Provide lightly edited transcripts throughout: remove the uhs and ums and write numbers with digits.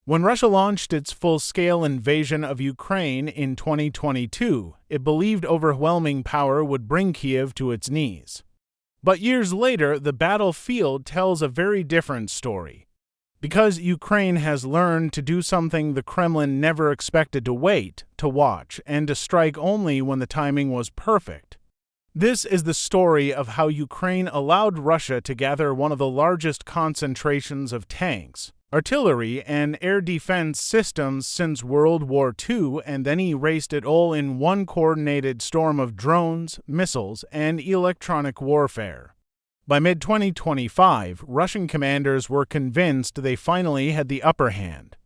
When Russia launched its full-scale invasion of Ukraine in 2022, it believed overwhelming power would bring Kiev to its knees. But years later, the battlefield tells a very different story. Because Ukraine has learned to do something the Kremlin never expected to wait, to watch, and to strike only when the timing was perfect. This is the story of how Ukraine allowed Russia to gather one of the largest concentrations of tanks, artillery, and air defense systems since World War II, and then erased it all in one coordinated storm of drones, missiles, and electronic warfare. By mid-2025, Russian commanders were convinced they finally had the upper hand.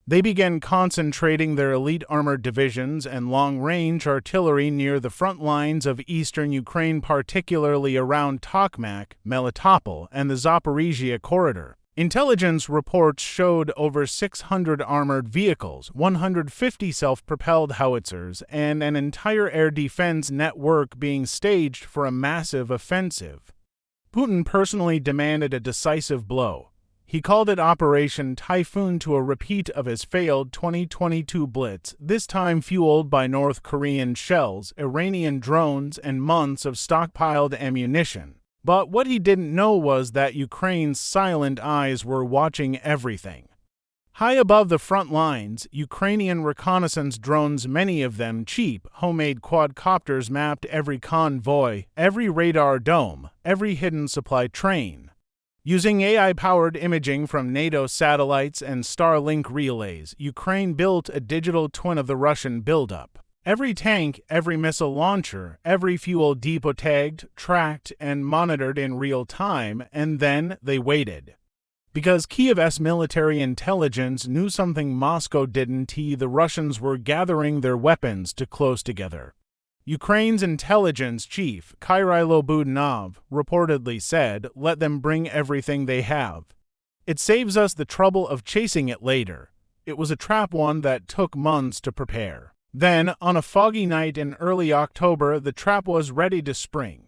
They began concentrating their elite armored divisions and long-range artillery near the front lines of eastern Ukraine, particularly around Tokmak, Melitopol, and the Zaporizhia corridor. Intelligence reports showed over 600 armored vehicles, 150 self-propelled howitzers, and an entire air defense network being staged for a massive offensive. Putin personally demanded a decisive blow. He called it Operation Typhoon to a repeat of his failed 2022 blitz, this time fueled by North Korean shells, Iranian drones, and months of stockpiled ammunition. But what he didn't know was that Ukraine's silent eyes were watching everything. High above the front lines, Ukrainian reconnaissance drones, many of them cheap, homemade quadcopters, mapped every convoy, every radar dome, every hidden supply train. Using AI-powered imaging from NATO satellites and Starlink relays, Ukraine built a digital twin of the Russian buildup. Every tank, every missile launcher, every fuel depot tagged, tracked, and monitored in real time, and then they waited. Because Kiev's military intelligence knew something Moscow didn't, the Russians were gathering their weapons too close together. Ukraine's intelligence chief, Kyrilo Budanov, reportedly said, "Let them bring everything they have. It saves us the trouble of chasing it later." It was a trap, one that took months to prepare. Then, on a foggy night in early October, the trap was ready to spring.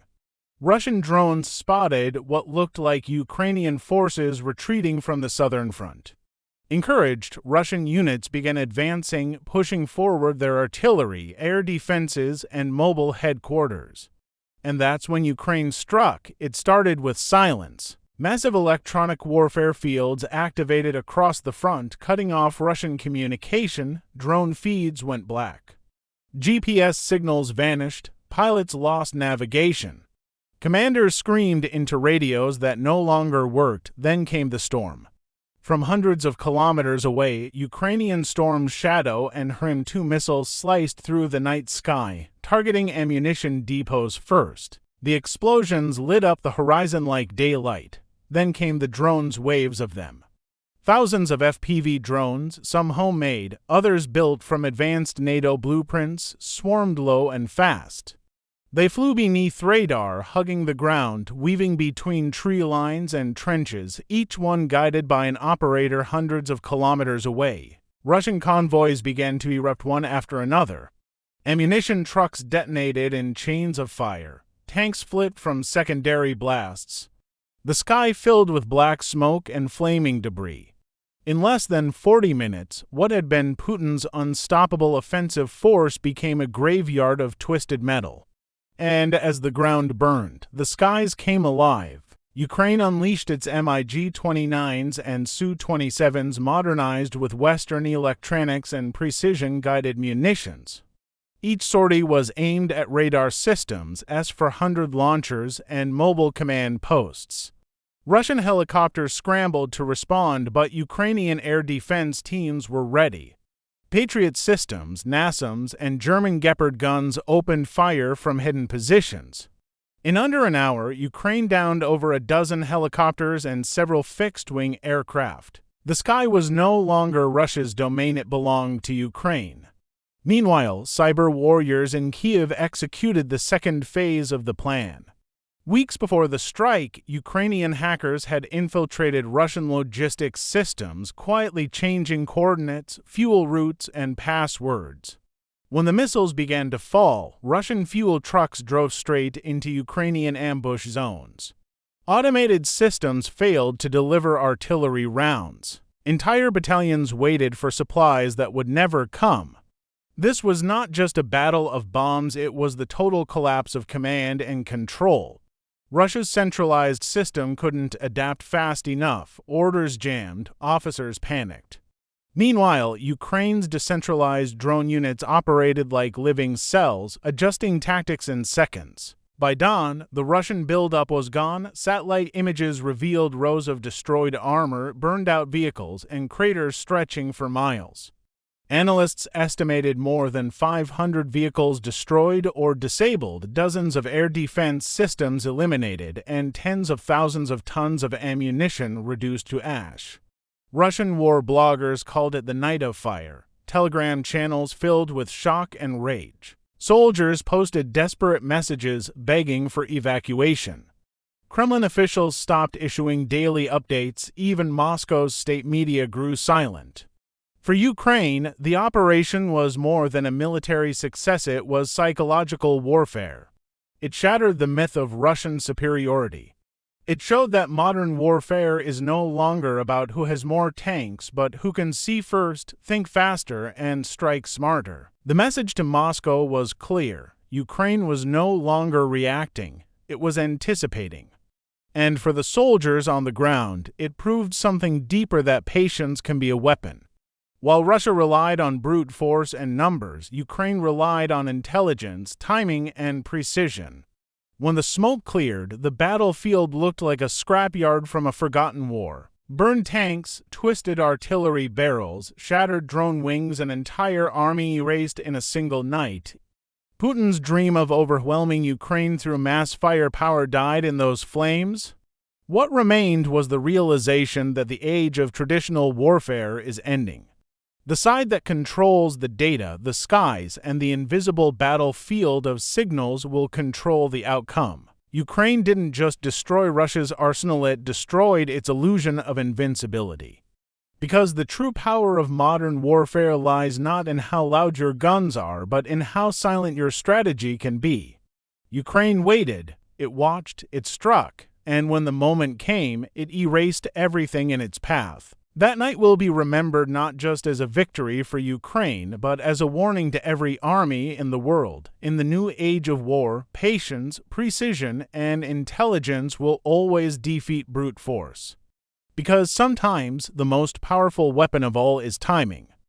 Russian drones spotted what looked like Ukrainian forces retreating from the southern front. Encouraged, Russian units began advancing, pushing forward their artillery, air defenses, and mobile headquarters. And that's when Ukraine struck. It started with silence. Massive electronic warfare fields activated across the front, cutting off Russian communication. Drone feeds went black. GPS signals vanished. Pilots lost navigation. Commanders screamed into radios that no longer worked. Then came the storm. From hundreds of kilometers away, Ukrainian Storm Shadow and Hrim-2 missiles sliced through the night sky, targeting ammunition depots first. The explosions lit up the horizon like daylight. Then came the drones, waves of them. Thousands of FPV drones, some homemade, others built from advanced NATO blueprints, swarmed low and fast. They flew beneath radar, hugging the ground, weaving between tree lines and trenches, each one guided by an operator hundreds of kilometers away. Russian convoys began to erupt one after another. Ammunition trucks detonated in chains of fire. Tanks flipped from secondary blasts. The sky filled with black smoke and flaming debris. In less than 40 minutes, what had been Putin's unstoppable offensive force became a graveyard of twisted metal. And as the ground burned, the skies came alive. Ukraine unleashed its MiG-29s and Su-27s, modernized with Western electronics and precision-guided munitions. Each sortie was aimed at radar systems, S-400 launchers, and mobile command posts. Russian helicopters scrambled to respond, but Ukrainian air defense teams were ready. Patriot systems, NASAMS, and German Gepard guns opened fire from hidden positions. In under an hour, Ukraine downed over a dozen helicopters and several fixed-wing aircraft. The sky was no longer Russia's domain, it belonged to Ukraine. Meanwhile, cyber warriors in Kiev executed the second phase of the plan. Weeks before the strike, Ukrainian hackers had infiltrated Russian logistics systems, quietly changing coordinates, fuel routes, and passwords. When the missiles began to fall, Russian fuel trucks drove straight into Ukrainian ambush zones. Automated systems failed to deliver artillery rounds. Entire battalions waited for supplies that would never come. This was not just a battle of bombs, it was the total collapse of command and control. Russia's centralized system couldn't adapt fast enough, orders jammed, officers panicked. Meanwhile, Ukraine's decentralized drone units operated like living cells, adjusting tactics in seconds. By dawn, the Russian buildup was gone. Satellite images revealed rows of destroyed armor, burned-out vehicles, and craters stretching for miles. Analysts estimated more than 500 vehicles destroyed or disabled, dozens of air defense systems eliminated, and tens of thousands of tons of ammunition reduced to ash. Russian war bloggers called it the Night of Fire. Telegram channels filled with shock and rage. Soldiers posted desperate messages begging for evacuation. Kremlin officials stopped issuing daily updates. Even Moscow's state media grew silent. For Ukraine, the operation was more than a military success, it was psychological warfare. It shattered the myth of Russian superiority. It showed that modern warfare is no longer about who has more tanks, but who can see first, think faster, and strike smarter. The message to Moscow was clear. Ukraine was no longer reacting, it was anticipating. And for the soldiers on the ground, it proved something deeper, that patience can be a weapon. While Russia relied on brute force and numbers, Ukraine relied on intelligence, timing, and precision. When the smoke cleared, the battlefield looked like a scrapyard from a forgotten war. Burned tanks, twisted artillery barrels, shattered drone wings, an entire army erased in a single night. Putin's dream of overwhelming Ukraine through mass firepower died in those flames. What remained was the realization that the age of traditional warfare is ending. The side that controls the data, the skies, and the invisible battlefield of signals will control the outcome. Ukraine didn't just destroy Russia's arsenal, it destroyed its illusion of invincibility. Because the true power of modern warfare lies not in how loud your guns are, but in how silent your strategy can be. Ukraine waited, it watched, it struck, and when the moment came, it erased everything in its path. That night will be remembered not just as a victory for Ukraine, but as a warning to every army in the world. In the new age of war, patience, precision, and intelligence will always defeat brute force. Because sometimes the most powerful weapon of all is timing.